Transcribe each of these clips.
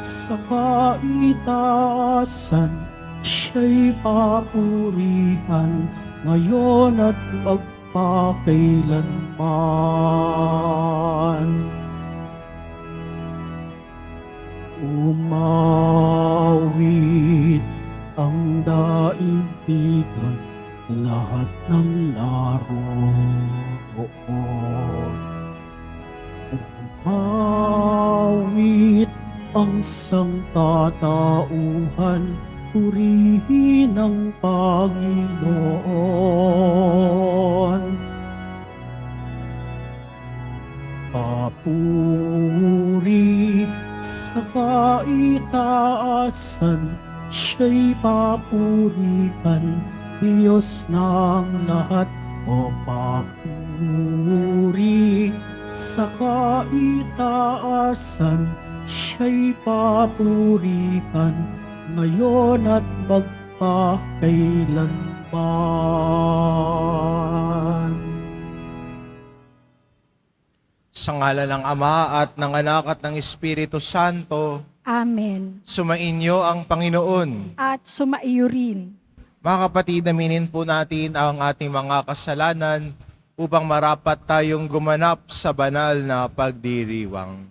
Sa kaitaasan, siya'y papurihan, ngayon at magpakailanman. Umawit ang daigdigan, lahat ng naroon. Umawit ang sangkatauhan, purihin ang Panginoon. Papuri sa kaitaasan, siya'y papurihan, Diyos ng lahat. O papuri sa kaitaasan, siya'y papurihan, ngayon at magpakailanman. Sa ngalan ng Ama at ng Anak at ng Espiritu Santo, Amen. sumainyo ang Panginoon. At sumaiyo rin. Mga kapatid, aminin po natin ang ating mga kasalanan upang marapat tayong gumanap sa banal na pagdiriwang.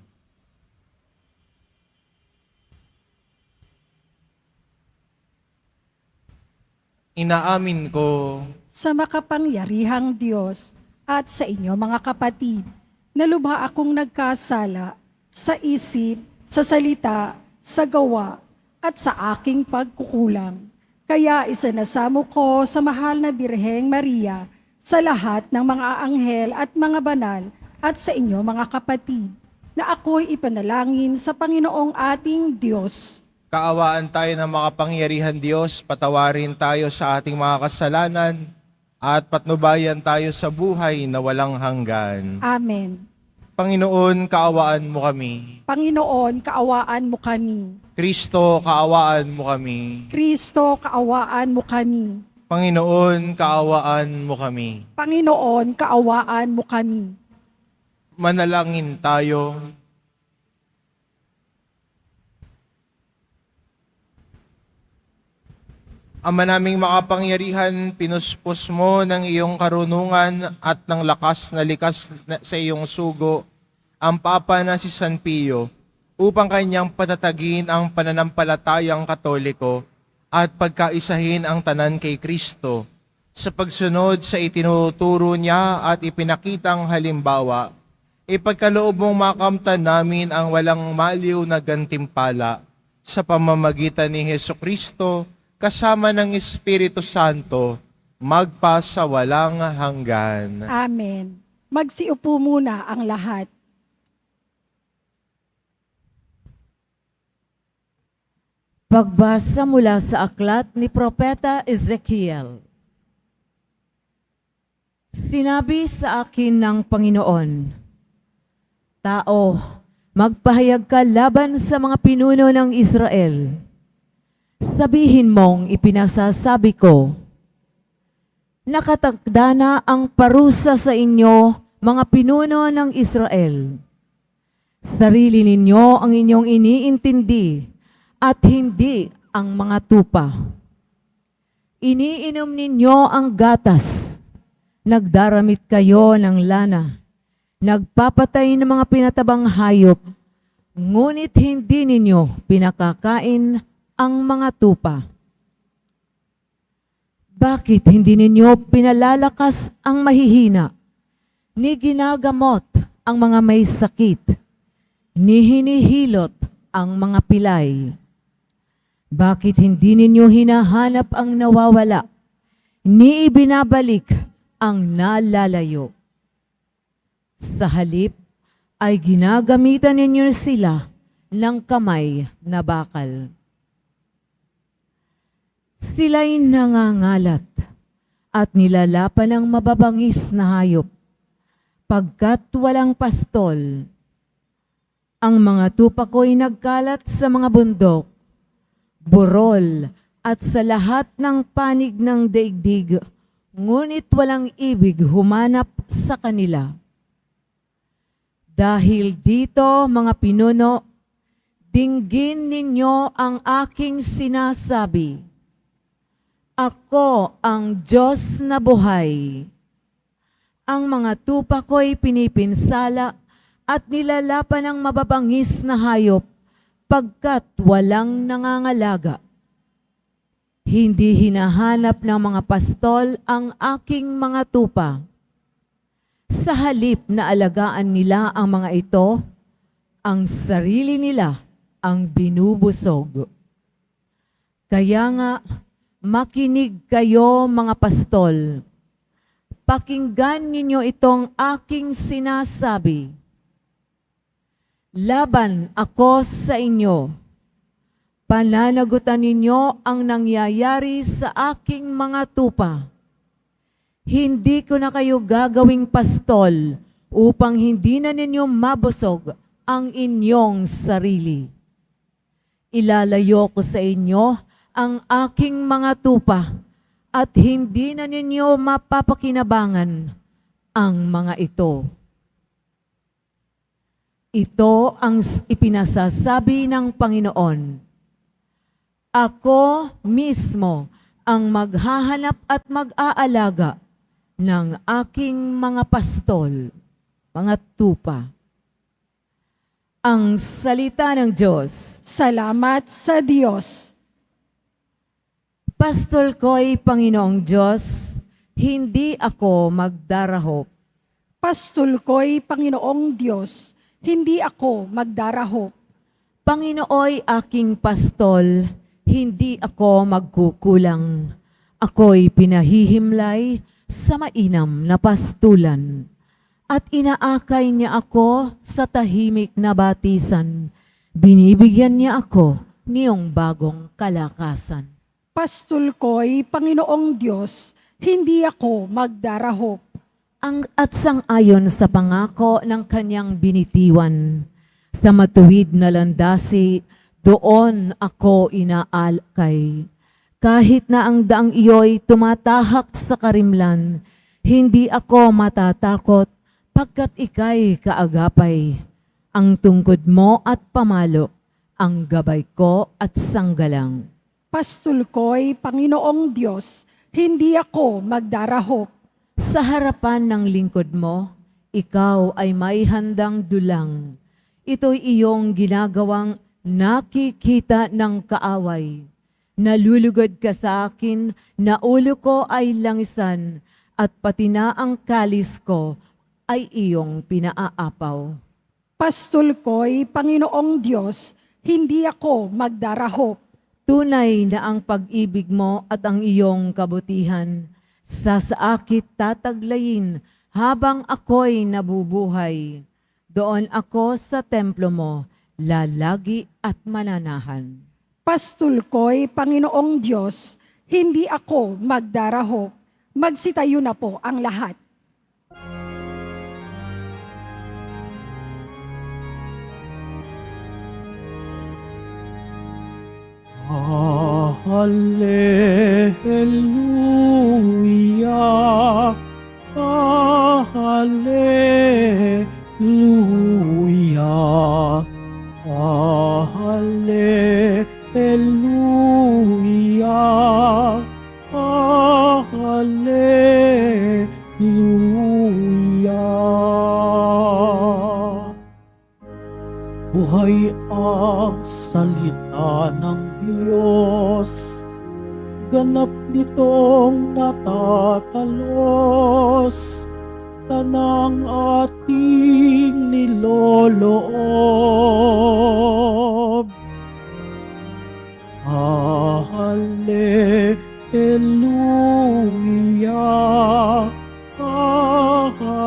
Inaamin ko Sa makapangyarihang Diyos at sa inyo mga kapatid, na lubha akong nagkasala sa isip, sa salita, sa gawa, at sa aking pagkukulang. Kaya isinasamo ko sa mahal na Birheng Maria, sa lahat ng mga anghel at mga banal, at sa inyo mga kapatid, na ako'y ipanalangin sa Panginoong ating Diyos. kaawaan tayo ng makapangyarihan Diyos, patawarin tayo sa ating mga kasalanan, at patnubayan tayo sa buhay na walang hanggan. Amen. Panginoon, kaawaan mo kami. Panginoon, kaawaan mo kami. Kristo, kaawaan mo kami. Kristo, kaawaan mo kami. Panginoon, kaawaan mo kami. Panginoon, kaawaan mo kami. Manalangin tayo. Ama naming makapangyarihan, pinuspos mo ng iyong karunungan at ng lakas na likas sa iyong sugo ang Papa na si San Pio upang kanyang patatagin ang pananampalatayang Katoliko at pagkaisahin ang tanan kay Kristo sa pagsunod sa itinuturo niya at ipinakitang halimbawa. Ipagkaloob mong makamtan namin ang walang maliw na gantimpala sa pamamagitan ni Hesukristo kasama ng Espiritu Santo, magpasawalang hanggan. Amen. Magsiupo muna ang lahat. Pagbasa mula sa aklat ni Propeta Ezekiel. Sinabi sa akin ng Panginoon, Tao, magpahayag ka laban sa mga pinuno ng Israel. Sabihin mong ipinasasabi ko, nakatakda na ang parusa sa inyo, mga pinuno ng Israel. Sarili ninyo ang inyong iniintindi at hindi ang mga tupa. Iniinom ninyo ang gatas, nagdaramit kayo ng lana, nagpapatay ng mga pinatabang hayop, ngunit hindi ninyo pinakakain ang mga tupa. Bakit hindi ninyo pinalalakas ang mahihina, ni ginagamot ang mga may sakit, ni hinihilot ang mga pilay? Bakit hindi ninyo hinahanap ang nawawala, ni ibinabalik ang nalalayo? Sa halip ay ginagamitan ninyo sila ng kamay na bakal. Sila'y nangangalat at nilalapan ng mababangis na hayop, pagkat walang pastol. Ang mga tupa ko'y nagkalat sa mga bundok, burol at sa lahat ng panig ng daigdig, ngunit walang ibig humanap sa kanila. Dahil dito, mga pinuno, dinggin ninyo ang aking sinasabi. Ako ang Diyos na buhay. Ang mga tupa ko'y pinipinsala at nilalapan ng mababangis na hayop pagkat walang nangangalaga. Hindi hinahanap ng mga pastol ang aking mga tupa. Sa halip na alagaan nila ang mga ito, ang sarili nila ang binubusog. Kaya nga, makinig kayo mga pastol. Pakinggan ninyo itong aking sinasabi. Laban ako sa inyo. Pananagutan ninyo ang nangyayari sa aking mga tupa. Hindi ko na kayo gagawing pastol upang hindi na ninyo mabusog ang inyong sarili. Ilalayo ko sa inyo ang aking mga tupa at hindi na ninyo mapapakinabangan ang mga ito. Ito ang ipinasasabi ng Panginoon. Ako mismo ang maghahanap at mag-aalaga ng aking mga pastol, mga tupa. Ang salita ng Diyos. Salamat sa Diyos. Pastol ko'y Panginoong Diyos, hindi ako magdarahop. Pastol ko'y Panginoong Diyos, hindi ako magdarahop. Panginooy aking pastol, hindi ako magkukulang. Ako'y pinahihimlay sa mainam na pastulan. At inaakay niya ako sa tahimik na batisan. Binibigyan niya ako niyong bagong kalakasan. Pastol ko'y Panginoong Diyos, hindi ako magdarahop. At sang-ayon sa pangako ng kanyang binitiwan, sa matuwid na landasi, doon ako inaalkay. Kahit na ang daang iyo'y tumatahak sa karimlan, hindi ako matatakot pagkat ika'y kaagapay. Ang tungkod mo at pamalo, ang gabay ko at sanggalang. Pastol ko'y Panginoong Diyos, hindi ako magdarahop. Sa harapan ng lingkod mo, ikaw ay may handang dulang. Ito'y iyong ginagawang nakikita ng kaaway. Nalulugod ka sa akin, na ulo ko ay langisan, at pati na ang kalis ko ay iyong pinaaapaw. Pastol ko'y Panginoong Diyos, hindi ako magdarahop. Tunay na ang pag-ibig mo at ang iyong kabutihan, sa saakit tataglayin habang ako'y nabubuhay. Doon ako sa templo mo, lalagi at mananahan. Pastol ko'y Panginoong Diyos, hindi ako magdarahop. Magsitayo na po ang lahat. Hallelujah, Hallelujah, Hallelujah, Hallelujah. Buhay ang salita ng Diyos, ganap nitong natatalos, tanang ating niloloob. Hallelujah, Hallelujah, Hallelujah,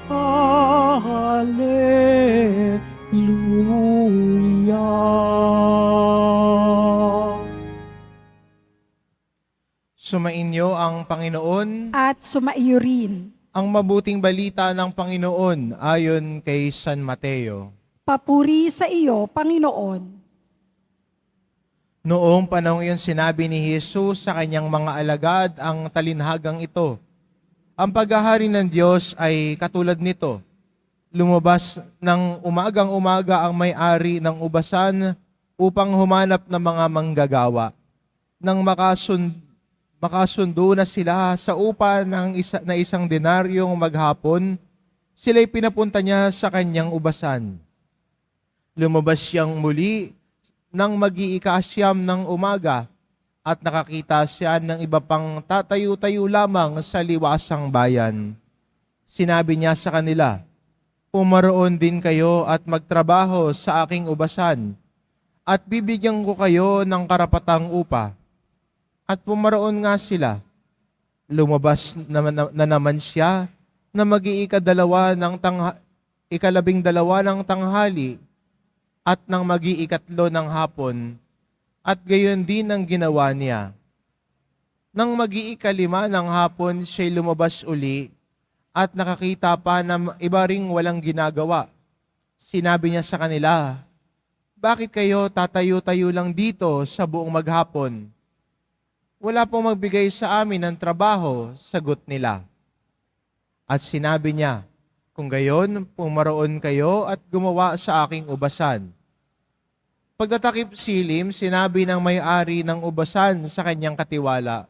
Hallelujah. Sumainyo ang Panginoon, At sumaiyo rin. ang mabuting balita ng Panginoon ayon kay San Mateo. Papuri sa iyo, Panginoon. Noong panahon iyon sinabi ni Jesus sa kanyang mga alagad ang talinhagang ito, ang paghahari ng Diyos ay katulad nito. Lumabas ng umagang-umaga ang may-ari ng ubasan upang humanap ng mga manggagawa. Nang makasundo na sila sa upa na isang denaryong maghapon, sila'y pinapunta niya sa kanyang ubasan. Lumabas siyang muli nang mag-iikasyam ng umaga at nakakita siya ng iba pang tatayo-tayo lamang sa liwasang bayan. Sinabi niya sa kanila, "Pumaroon din kayo at magtrabaho sa aking ubasan, at bibigyan ko kayo ng karapatang upa." At pumaroon nga sila. Lumabas na naman siya na ikalabing-dalawa ng tanghali at nang mag-iikatlo ng hapon, at gayon din ang ginawa niya. Nang mag-iikalima ng hapon, siya'y lumabas uli at nakakita pa na iba ring walang ginagawa. Sinabi niya sa kanila, "Bakit kayo tatayo-tayo lang dito sa buong maghapon? Wala pong magbigay sa amin ng trabaho," sagot nila. At sinabi niya, "Kung gayon, pumaroon kayo at gumawa sa aking ubasan." Pagtatakip silim, sinabi ng may-ari ng ubasan sa kanyang katiwala,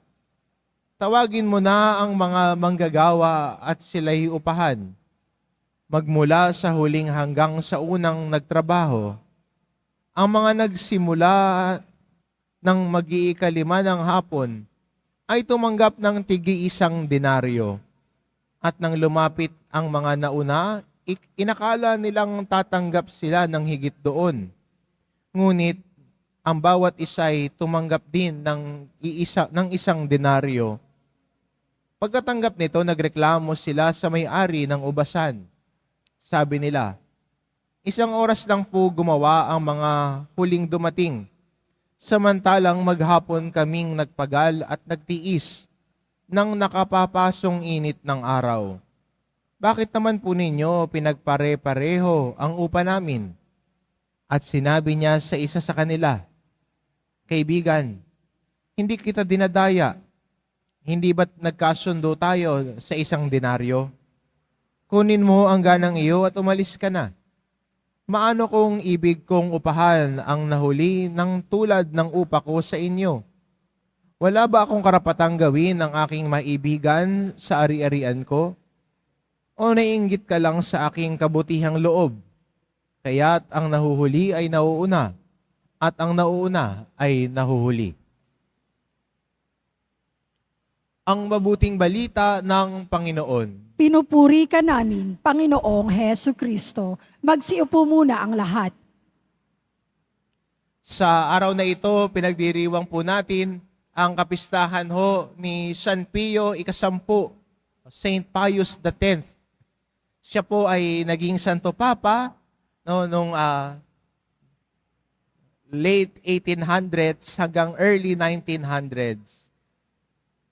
"Tawagin mo na ang mga manggagawa at sila'y upahan. Magmula sa huling hanggang sa unang nagtrabaho. Ang mga nagsimula ng mag-iikalima ng hapon ay tumanggap ng tig-1 denaryo. At nang lumapit ang mga nauna, inakala nilang tatanggap sila ng higit doon. Ngunit ang bawat isa'y tumanggap din ng 1 denaryo. Pagkatanggap nito, nagreklamo sila sa may-ari ng ubasan. Sabi nila, 1 oras lang po gumawa ang mga huling dumating. Samantalang maghapon kaming nagpagal at nagtiis ng nakapapasong init ng araw. Bakit naman po ninyo pinagpare-pareho ang upa namin?" At sinabi niya sa isa sa kanila, "Kaibigan, hindi kita dinadaya. Hindi ba't nagkasundo tayo sa 1 denaryo? Kunin mo ang ganang iyo at umalis ka na. Maano kung ibig kong upahan ang nahuli ng tulad ng upa ko sa inyo? Wala ba akong karapatang gawin ang aking maibigan sa ari-arian ko? O naiinggit ka lang sa aking kabutihang loob? Kaya't ang nahuhuli ay nauuna, at ang nauuna ay nahuhuli." Ang mabuting balita ng Panginoon. Pinupuri ka namin, Panginoong Hesu Kristo. Magsiupo muna ang lahat. Sa araw na ito, pinagdiriwang po natin ang kapistahan ho ni San Pio ika-10, Saint Pius X. Siya po ay naging Santo Papa nung late 1800s hanggang early 1900s.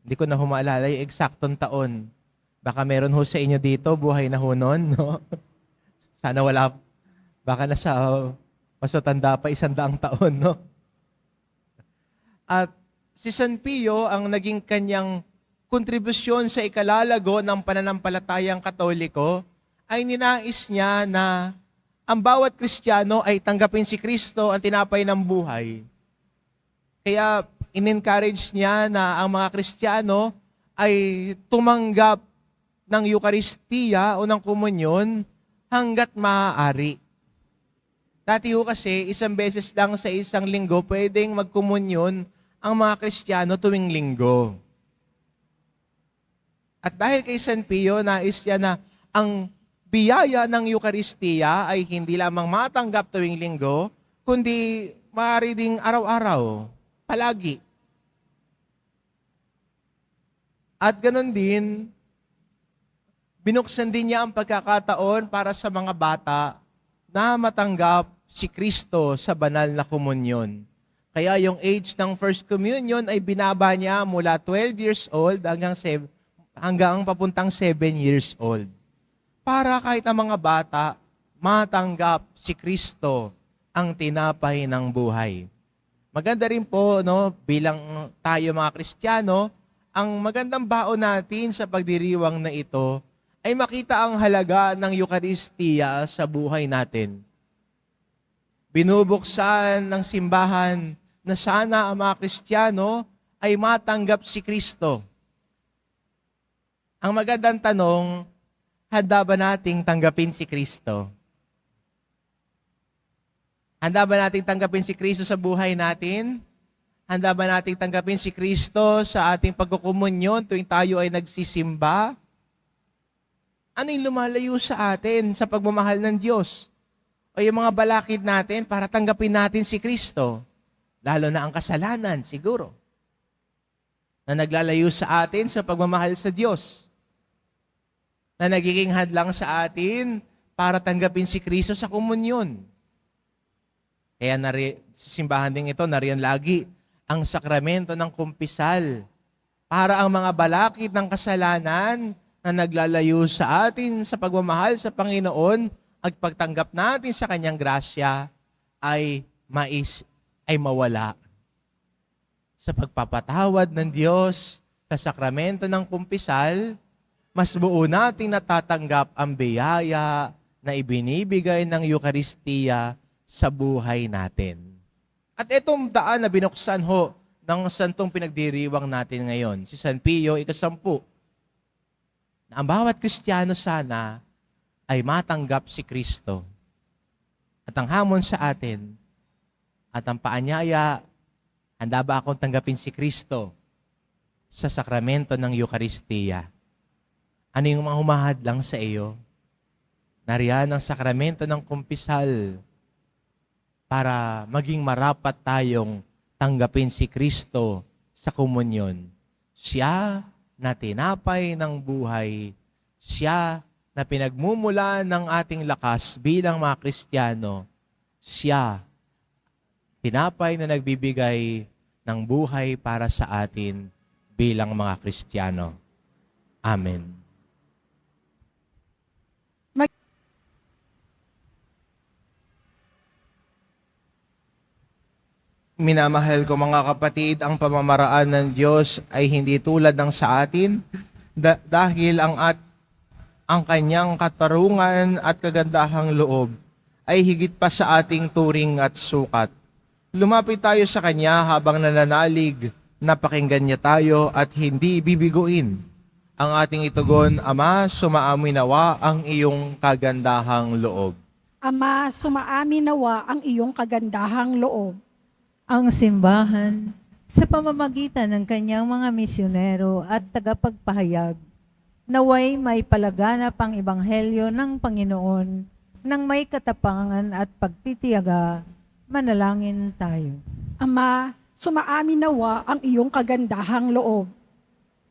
Hindi ko na humaalala yung eksaktong taon. Baka meron ho sa inyo dito, buhay na ho noon, no? Sana wala, baka nasa mas matanda pa 100 taon, no? At si San Pio, ang naging kanyang kontribusyon sa ikalalago ng pananampalatayang Katoliko, ay ninais niya na ang bawat Kristiyano ay tanggapin si Kristo, ang tinapay ng buhay. Kaya in-encourage niya na ang mga Kristiyano ay tumanggap ng Eucharistia o ng komunyon hanggat maaari. Dati ho kasi, 1 beses lang sa 1 linggo pwedeng magkomunyon ang mga Kristiyano tuwing linggo. At dahil kay San Pio, nais niya na ang biyaya ng Eucharistia ay hindi lamang matanggap tuwing linggo, kundi maaari ding araw-araw, palagi. At ganon din, binuksan din niya ang pagkakataon para sa mga bata na matanggap si Kristo sa banal na komunyon. Kaya yung age ng First Communion ay binaba niya mula 12 years old hanggang papuntang 7 years old. Para kahit ang mga bata matanggap si Kristo, ang tinapay ng buhay. Maganda rin po, no, bilang tayo mga Kristiyano, ang magandang baon natin sa pagdiriwang na ito ay makita ang halaga ng Eucharistia sa buhay natin. Binubuksan ng simbahan na sana ang mga Kristiyano ay matanggap si Kristo. Ang magandang tanong, handa ba nating tanggapin si Kristo? Handa ba nating tanggapin si Kristo sa buhay natin? Handa ba nating tanggapin si Kristo sa ating pagkukumunyon tuwing tayo ay nagsisimba? Ano yung lumalayo sa atin sa pagmamahal ng Diyos? O yung mga balakid natin para tanggapin natin si Kristo? Lalo na ang kasalanan, siguro, na naglalayo sa atin sa pagmamahal sa Diyos, na nagiging hadlang sa atin para tanggapin si Kristo sa komunyon. Kaya sa simbahan din ito, nariyan lagi ang sakramento ng kumpisal para ang mga balakid ng kasalanan na naglalayo sa atin sa pagmamahal sa Panginoon at pagtanggap natin sa Kanyang grasya ay mawala. Sa pagpapatawad ng Diyos sa sakramento ng kumpisal, mas buo nating natatanggap ang biyaya na ibinibigay ng Eucharistia sa buhay natin. At itong daan na binuksan ho ng santong pinagdiriwang natin ngayon, si San Pio ika-10, na ang bawat Kristiyano sana ay matanggap si Kristo. At ang hamon sa atin, at ang paanyaya, handa ba akong tanggapin si Kristo sa sakramento ng Eucharistia? Ano yung mga humahadlang sa iyo? Nariyan ang sakramento ng kumpisal para maging marapat tayong tanggapin si Kristo sa komunyon. Siya na tinapay ng buhay, siya na pinagmumula ng ating lakas bilang mga Kristiyano, siya, tinapay na nagbibigay ng buhay para sa atin bilang mga Kristiyano. Amen. Minamahal ko mga kapatid, ang pamamaraan ng Diyos ay hindi tulad ng sa atin dahil ang kanyang katarungan at kagandahang loob ay higit pa sa ating turing at sukat. Lumapit tayo sa Kanya habang nananalig, napakinggan niya tayo at hindi bibiguin. Ang ating itugon, Ama, sumaamin nawa ang iyong kagandahang loob. Ama, sumaamin nawa ang iyong kagandahang loob. Ang simbahan sa pamamagitan ng kanyang mga misyonero at tagapagpahayag, naway may palaganap ang ebanghelyo ng Panginoon nang may katapangan at pagtitiyaga. Manalangin tayo. Ama, sumaamin nawa ang iyong kagandahang loob.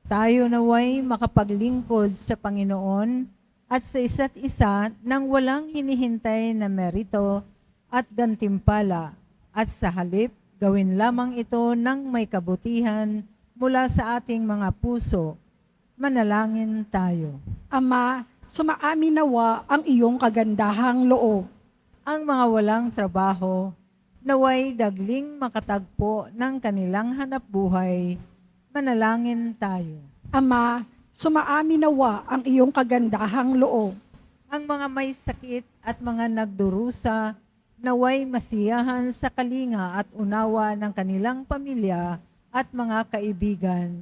Tayo naway makapaglingkod sa Panginoon at sa isa't isa nang walang hinihintay na merito at gantimpala, at sa halip gawin lamang ito ng may kabutihan mula sa ating mga puso. Manalangin tayo. Ama, sumaamin nawa ang iyong kagandahang loob. Ang mga walang trabaho, naway dagling makatagpo ng kanilang hanapbuhay. Manalangin tayo. Ama, sumaamin nawa ang iyong kagandahang loob. Ang mga may sakit at mga nagdurusa, naway masiyahan sa kalinga at unawa ng kanilang pamilya at mga kaibigan.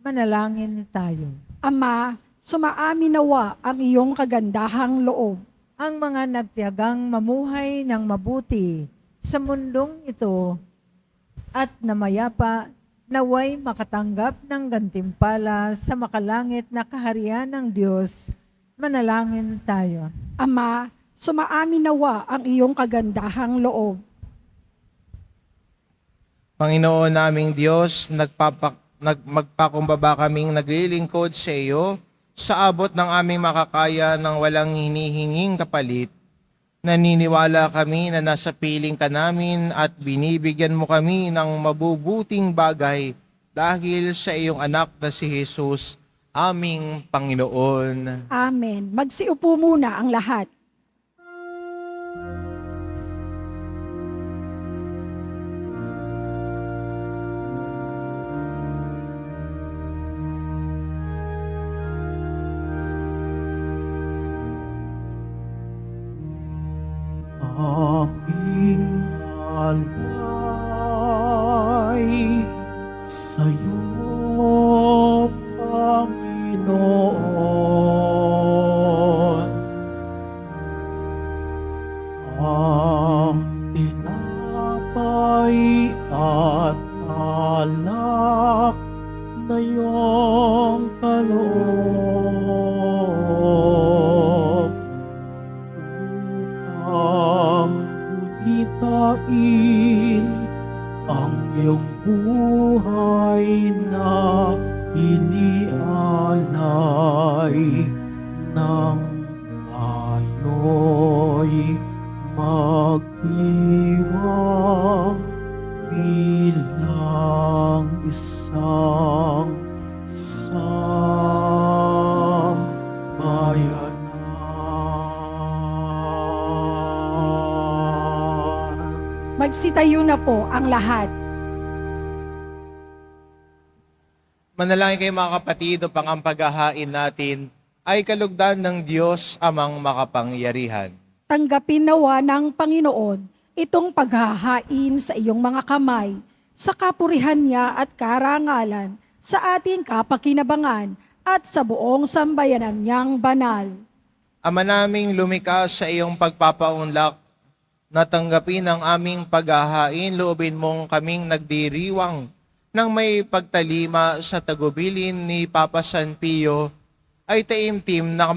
Manalangin tayo. Ama, sumaamin nawa ang iyong kagandahang loob. Ang mga nagtiyagang mamuhay ng mabuti sa mundong ito at namayapa, naway makatanggap ng gantimpala sa makalangit na kaharian ng Diyos. Manalangin tayo. Ama, sumaamin nawa ang iyong kagandahang loob. Panginoon naming Diyos, magpakumbaba kaming naglilingkod sa iyo sa abot ng aming makakaya ng walang hinihinging kapalit. Naniniwala kami na nasa piling ka namin at binibigyan mo kami ng mabubuting bagay dahil sa iyong anak na si Jesus, aming Panginoon. Amen. Magsiupo muna ang lahat. iyong kaloob upang gunitain ang iyong buhay na inialay ng tayo'y magdiwang bilang isang sambayanan. Magsitayo na po ang lahat. Manalangin kayo mga kapatid upang ang paghahain natin ay kalugdan ng Diyos amang makapangyarihan. Tanggapin nawa ng Panginoon itong paghahain sa iyong mga kamay, sa kapurihan niya at karangalan, sa ating kapakinabangan at sa buong sambayanan niyang banal. Ama naming lumikha sa iyong pagpapaunlak, natanggapin ang aming paghahain, loobin mong kaming nagdiriwang nang may pagtalima sa tagubilin ni Papa San Pio, ay taimtim na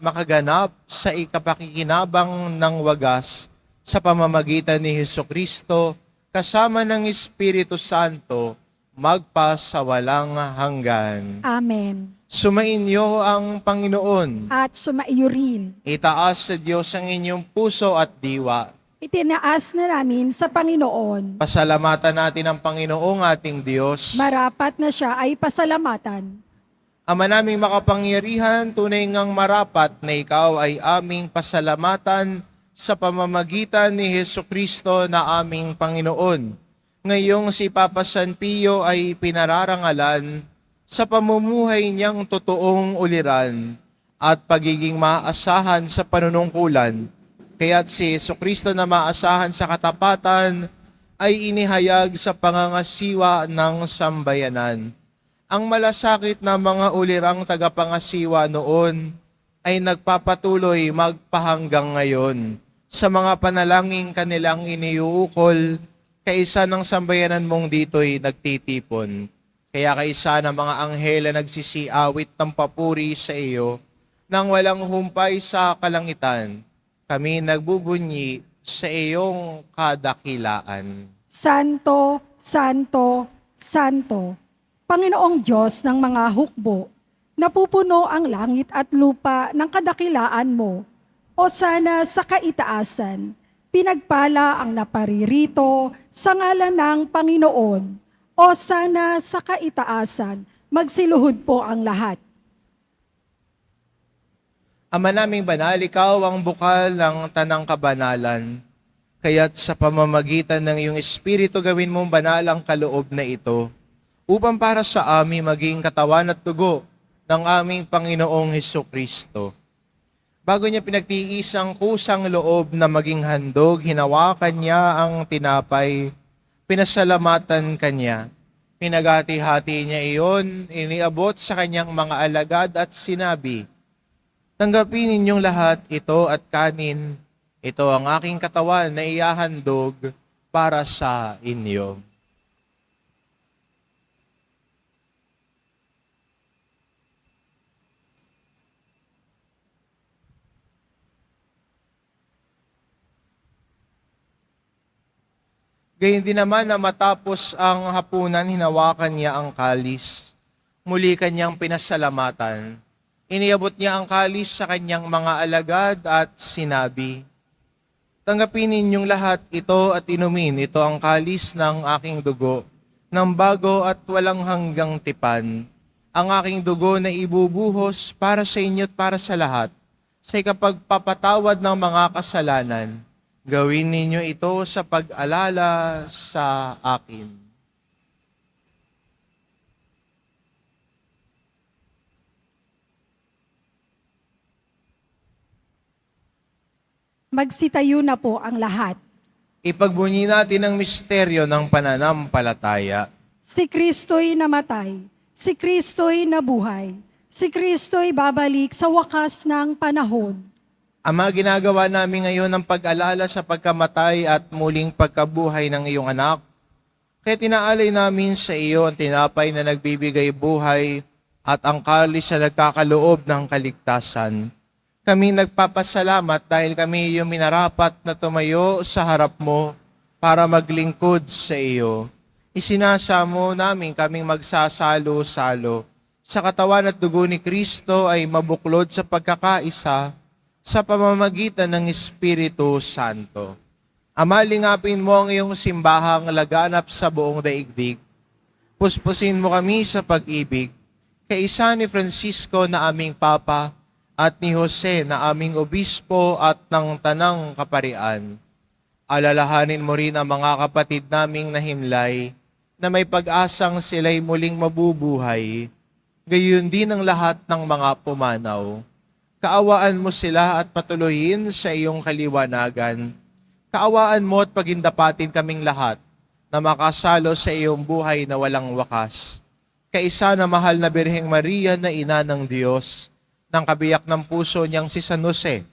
makaganap sa ikapakikinabang ng wagas sa pamamagitan ni Hesukristo kasama ng Espiritu Santo magpasawalang hanggan. Amen. Sumainyo ang Panginoon. At sumaiyo rin. Itaas sa Diyos ang inyong puso at diwa. Itinaas na namin sa Panginoon. Pasalamatan natin ang Panginoong ating Diyos. Marapat na siya ay pasalamatan. Ama naming makapangyarihan, tunay ngang marapat na ikaw ay aming pasalamatan sa pamamagitan ni Hesukristo na aming Panginoon. Ngayong si Papa San Pio ay pinararangalan sa pamumuhay niyang totoong uliran at pagiging maasahan sa panunungkulan. Kaya't si Hesukristo na maasahan sa katapatan ay inihayag sa pangangasiwa ng sambayanan. Ang malasakit na mga ulirang tagapangasiwa noon ay nagpapatuloy magpahanggang ngayon sa mga panalangin kanilang iniuukol, kaisa ng sambayanan mong dito'y nagtitipon. Kaya kaisa ng mga anghela nagsisiawit ng papuri sa iyo nang walang humpay sa kalangitan. Kami nagbubunyi sa iyong kadakilaan. Santo, Santo, Santo, Panginoong Diyos ng mga hukbo, napupuno ang langit at lupa ng kadakilaan mo. O sana sa kaitaasan, pinagpala ang naparirito sa ngalan ng Panginoon. O sana sa kaitaasan, magsiluhod po ang lahat. Ama naming banal, ikaw ang bukal ng tanang kabanalan. Kaya't sa pamamagitan ng iyong Espiritu gawin mong banal ang kaloob na ito, upang para sa amin maging katawan at dugo ng aming Panginoong Hesukristo. Bago niya pinagtiis ang kusang loob na maging handog, hinawakan niya ang tinapay, pinasalamatan kanya. Pinagati-hati niya iyon, iniabot sa kanyang mga alagad at sinabi, "Tanggapin ninyong lahat ito at kanin. Ito ang aking katawan na ihahandog para sa inyo." Gayun din naman na matapos ang hapunan, hinawakan niya ang kalis. Muli kanyang pinasalamatan. Iniabot niya ang kalis sa kanyang mga alagad at sinabi, "Tanggapin ninyong lahat ito at inumin. Ito ang kalis ng aking dugo, ng bago at walang hanggang tipan. Ang aking dugo na ibubuhos para sa inyo at para sa lahat, sa ikapagpapatawad ng mga kasalanan. Gawin ninyo ito sa pag-alala sa akin." Magsitayo na po ang lahat. Ipagbunyi natin ang misteryo ng pananampalataya. Si Kristo'y namatay, si Kristo'y nabuhay, si Kristo'y babalik sa wakas ng panahon. Ama, ginagawa namin ngayon ang pag-alala sa pagkamatay at muling pagkabuhay ng iyong anak. Kaya tinaalay namin sa iyo ang tinapay na nagbibigay buhay at ang kalis na nagkakaloob ng kaligtasan. Kami nagpapasalamat dahil kami yung minarapat na tumayo sa harap mo para maglingkod sa iyo. Isinasamo namin kaming magsasalo-salo sa katawan at dugo ni Kristo ay mabuklod sa pagkakaisa sa pamamagitan ng Espiritu Santo. Ama, lingapin mo ang iyong simbahang laganap sa buong daigdig. Puspusin mo kami sa pag-ibig, kaisa ni Francisco na aming Papa at ni Jose na aming Obispo at ng Tanang Kaparian. Alalahanin mo rin ang mga kapatid naming nahimlay na may pag-asang sila'y muling mabubuhay, gayon din ang lahat ng mga pumanaw. Kaawaan mo sila at patuloyin sa iyong kaliwanagan. Kaawaan mo at pagindapatin kaming lahat na makasalo sa iyong buhay na walang wakas. Kaisa na mahal na Birheng Maria na ina ng Diyos, ng kabiyak ng puso niyang si San Jose,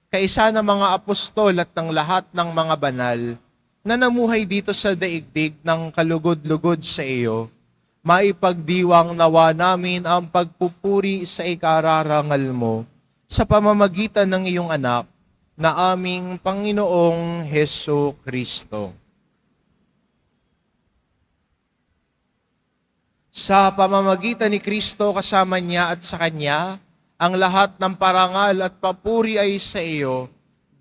kaisa na mga apostol at ng lahat ng mga banal na namuhay dito sa daigdig ng kalugod-lugod sa iyo, maipagdiwang nawa namin ang pagpupuri sa ikararangal mo sa pamamagitan ng iyong anak na aming Panginoong Hesu Kristo. Sa pamamagitan ni Kristo kasama niya at sa Kanya, ang lahat ng parangal at papuri ay sa iyo,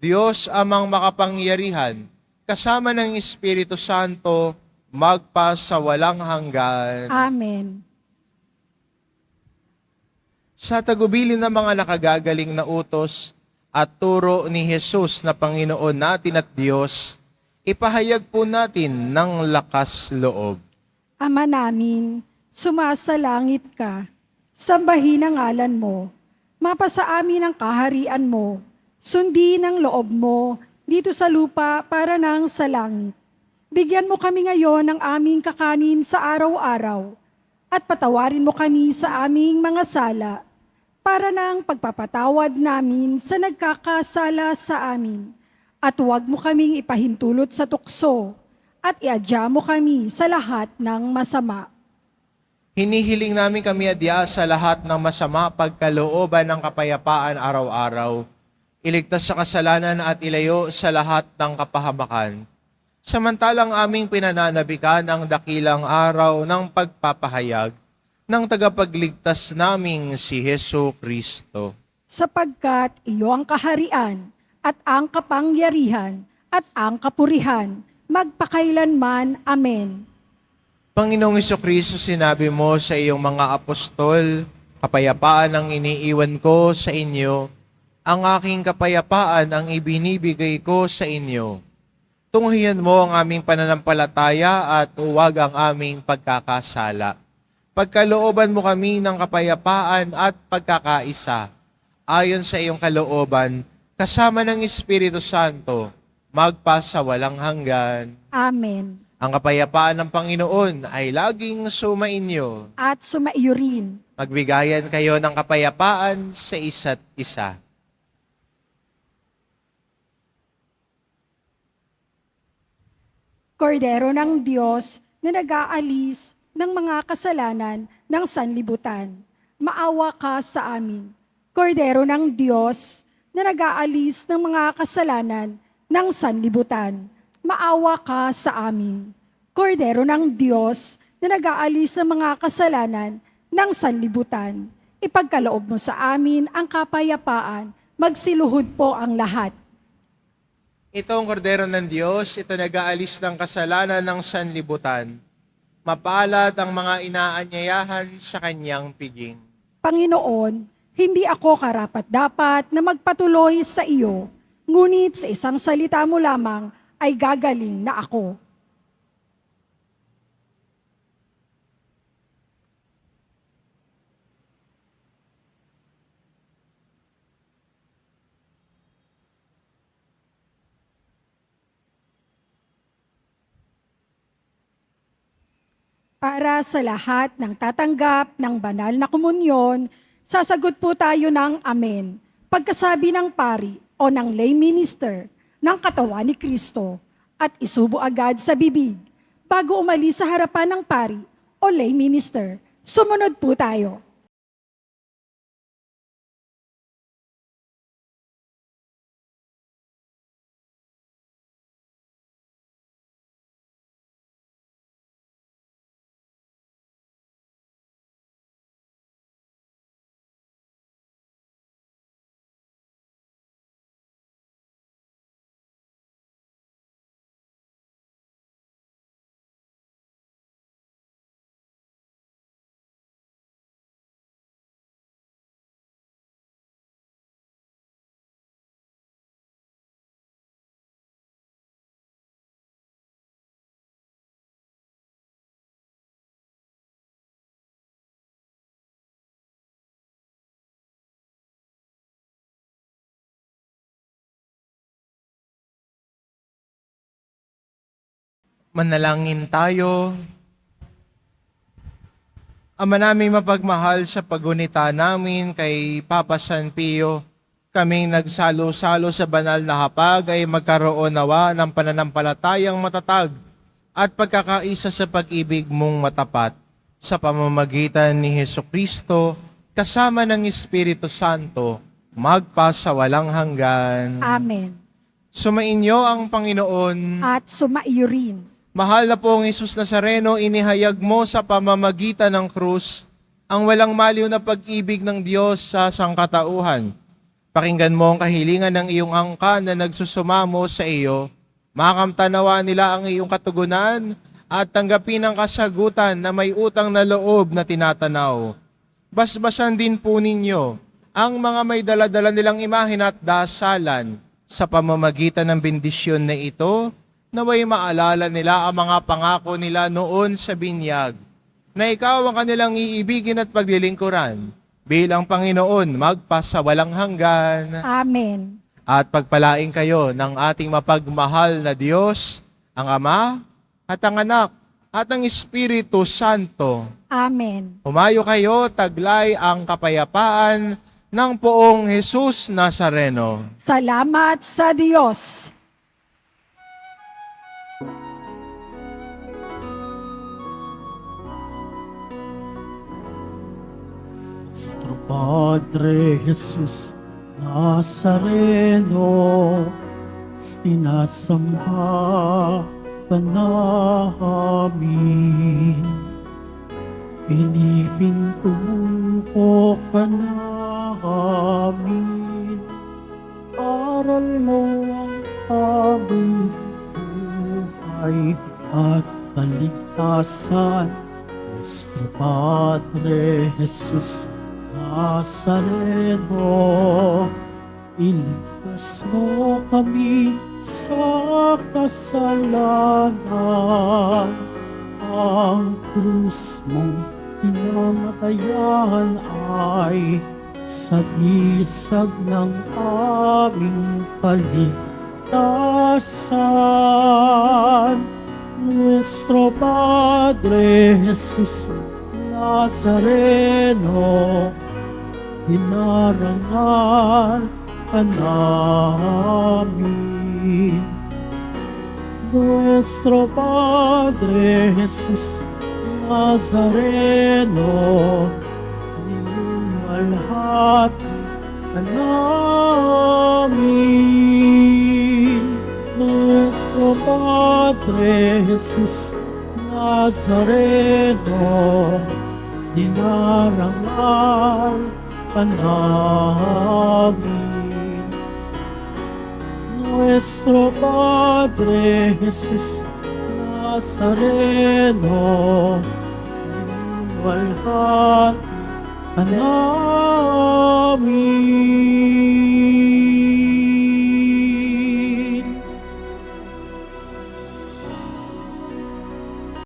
Diyos amang makapangyarihan, kasama ng Espiritu Santo, magpa sa walang hanggan. Amen. Sa tagubilin ng mga nakagagaling na utos at turo ni Jesus na Panginoon natin at Diyos, ipahayag po natin ng lakas loob. Ama namin, sumasalangit ka, sambahin ang ngalan mo, mapasa amin ang kaharian mo, sundin ang loob mo dito sa lupa para nang sa langit. Bigyan mo kami ngayon ng aming kakanin sa araw-araw at patawarin mo kami sa aming mga sala para nang pagpapatawad namin sa nagkakasala sa amin. At huwag mo kaming ipahintulot sa tukso at iadya mo kami sa lahat ng masama. Hinihiling namin kami adya sa lahat ng masama pagkalooban ng kapayapaan araw-araw, iligtas sa kasalanan at ilayo sa lahat ng kapahamakan. Samantalang aming pinananabikan ang dakilang araw ng pagpapahayag ng tagapagligtas naming si Hesu Kristo. Sapagkat iyo ang kaharian at ang kapangyarihan at ang kapurihan, magpakailanman. Amen. Panginoong Kristo, sinabi mo sa iyong mga apostol, kapayapaan ang iniiwan ko sa inyo, ang aking kapayapaan ang ibinibigay ko sa inyo. Tunghayan mo ang aming pananampalataya at huwag ang aming pagkakasala. Pagkalooban mo kami ng kapayapaan at pagkakaisa, ayon sa iyong kalooban, kasama ng Espiritu Santo, magpa sa walang hanggan. Amen. Ang kapayapaan ng Panginoon ay laging sumainyo. At sumaiyo rin. Magbigayan kayo ng kapayapaan sa isa't isa. Kordero ng Diyos na nag-aalis ng mga kasalanan ng sanlibutan, maawa ka sa amin. Kordero ng Diyos na nag-aalis ng mga kasalanan ng sanlibutan, maawa ka sa amin. Kordero ng Diyos na nag-aalis ng mga kasalanan ng sanlibutan, ipagkaloob mo sa amin ang kapayapaan, magsiluhod po ang lahat. Ito ang kordero ng Diyos, ito nag-aalis ng kasalanan ng sanlibutan. Mapalad ang mga inaanyayahan sa kanyang piging. Panginoon, hindi ako karapat-dapat na magpatuloy sa iyo, ngunit sa isang salita mo lamang ay gagaling na ako. Para sa lahat ng tatanggap ng banal na komunyon, sasagot po tayo ng Amen. Pagkasabi ng pari o ng lay minister ng katawan ni Kristo at isubo agad sa bibig bago umalis sa harapan ng pari o lay minister. Sumunod po tayo. Manalangin tayo. Ama namin mapagmahal, sa pagunita namin kay Papa San Pio, kaming nagsalo-salo sa banal na hapag ay magkaroon nawa ng pananampalatayang matatag at pagkakaisa sa pag-ibig mong matapat sa pamamagitan ni Hesukristo kasama ng Espiritu Santo magpasawalang hanggan. Amen. Sumainyo ang Panginoon. At sumaiyo rin. Mahal na pong Jesus Nazareno, inihayag mo sa pamamagitan ng krus ang walang maliw na pag-ibig ng Diyos sa sangkatauhan. Pakinggan mo ang kahilingan ng iyong angkan na nagsusumamo sa iyo. Makamtanawa nila ang iyong katugunan at tanggapin ang kasagutan na may utang na loob na tinatanaw. Basbasan din po ninyo ang mga may daladala nilang imahin at dasalan sa pamamagitan ng bendisyon na ito, naway maalala nila ang mga pangako nila noon sa binyag, na ikaw ang kanilang iibigin at paglilingkuran bilang Panginoon magpasawalang hanggan. Amen. At pagpalain kayo ng ating mapagmahal na Diyos, ang Ama at ang Anak at ang Espiritu Santo. Amen. Humayo kayo, taglay ang kapayapaan ng poong Jesus Nazareno. Salamat sa Diyos. Nuestro Padre Jesus Nazareno, sinasamba ka namin. Pinipintuho ka namin. Aral mo ang aming buhay at kaligtasan. Nuestro Padre Jesus Nazareno, iligtas mo kami sa kasalanan. Ang krus mong pinamatayan ay sagisag ng aming kaligtasan. Nuestro Padre Jesus Nazareno, dinarangal ka namin. Nuestro Padre Jesus Nazareno, niluwalhati ka namin. Nuestro Padre Jesus Nazareno, dinarangal ka namin. Nuestro Padre Jesus Nazareno, niluwalhati ka namin.